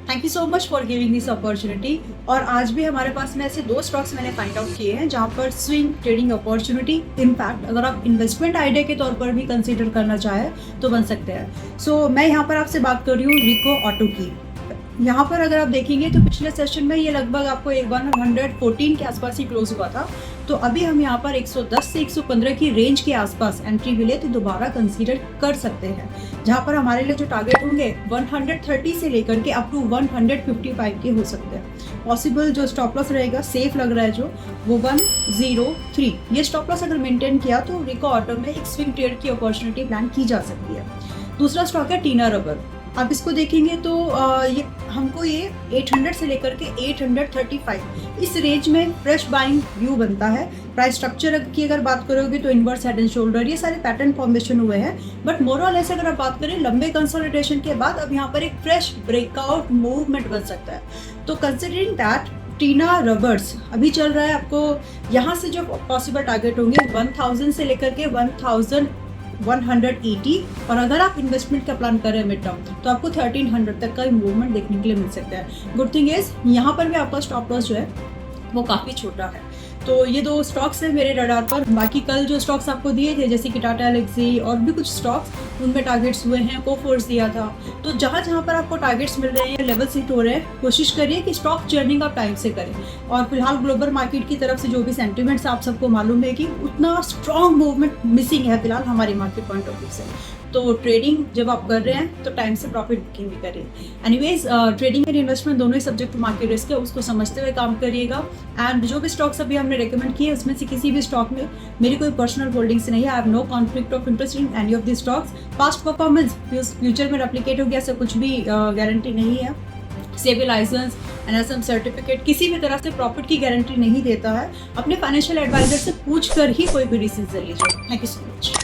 Thank you so much for giving this opportunity. और आज भी हमारे पास में ऐसे 2 स्टॉक्स मैंने फाइंड आउट किए हैं जहाँ पर स्विंग ट्रेडिंग अपॉर्चुनिटी इम्पैक्ट अगर आप इन्वेस्टमेंट आइडिया के तौर पर भी कंसीडर करना चाहें तो बन सकते हैं। सो मैं यहाँ पर आपसे बात कर रही हूँ रिको ऑटो की। यहाँ पर अगर आप देखेंगे तो पिछले सेशन में ये लगभग आपको 114 के आसपास ही क्लोज हुआ था। तो अभी हम यहाँ पर 110 से 115 की रेंज के आसपास एंट्री मिले तो दोबारा कंसीडर कर सकते हैं, जहाँ पर हमारे लिए जो टारगेट होंगे 130 से लेकर के अप टू 155 के हो सकते हैं। पॉसिबल जो स्टॉप लॉस रहेगा सेफ लग रहा है जो वो 103 ये स्टॉप लॉस अगर मेंटेन किया तो रिको ऑटो में एक स्विंग ट्रेड की अपॉर्चुनिटी प्लान की जा सकती है। दूसरा स्टॉक है टीना रबर। आप इसको देखेंगे तो ये हमको ये 800 से लेकर के 835 इस रेंज में फ्रेश बाइंग व्यू बनता है। प्राइस स्ट्रक्चर की अगर बात करोगे तो इनवर्स हेड एंड शोल्डर ये सारे पैटर्न फॉर्मेशन हुए हैं, बट मोर और लेस अगर आप बात करें लंबे कंसोलिडेशन के बाद अब यहाँ पर एक फ्रेश ब्रेकआउट मूवमेंट बन सकता है। तो कंसिडरिंग दैट टीना रबर्स अभी चल रहा है, आपको यहाँ से जो पॉसिबल टारगेट होंगे 1000 से लेकर के 1180 और अगर आप इन्वेस्टमेंट का प्लान कर रहे हैं मिड टर्म तो आपको 1300 तक का मूवमेंट देखने के लिए मिल सकता है। गुड थिंग इज यहाँ पर भी आपका स्टॉप लॉस जो है वो काफ़ी छोटा है। तो ये 2 स्टॉक्स हैं मेरे रडार पर। बाकी कल जो स्टॉक्स आपको दिए थे जैसे कि टाटा एलेक्सी और भी कुछ स्टॉक्स उनमें टारगेट्स हुए हैं, कोफोर्स दिया था। तो जहाँ जहाँ पर आपको टारगेट्स मिल रहे हैं लेवल्स हिट हो रहे हैं कोशिश करिए कि स्टॉक जर्निंग आप टाइम से करें। और फिलहाल ग्लोबल मार्केट की तरफ से जो भी सेंटिमेंट्स आप सबको मालूम है कि उतना स्ट्रॉन्ग मूवमेंट मिसिंग है फिलहाल हमारी मार्केट पॉइंट ऑफ व्यू से। तो ट्रेडिंग जब आप कर रहे हैं तो टाइम से प्रॉफिट बुकिंग भी करिए। एनीवेज ट्रेडिंग एंड इन्वेस्टमेंट दोनों ही सब्जेक्ट टू मार्केट रिस्क है, उसको समझते हुए काम करिएगा। एंड जो भी स्टॉक्स अभी हमने रेकमेंड किए उसमें से किसी भी स्टॉक में मेरी कोई पर्सनल होल्डिंग्स नहीं है। I have no conflict of interest in any of the stocks. Past performance future में रेप्लिकेट हो गया ऐसा कुछ भी गारंटी नहीं है। सेबी लाइसेंस एनएसएम सर्टिफिकेट किसी भी तरह से प्रॉफिट की गारंटी नहीं देता है। अपने फाइनेंशियल एडवाइजर से पूछ कर ही कोई भी डिसीजन लीजिए। Thank you so much.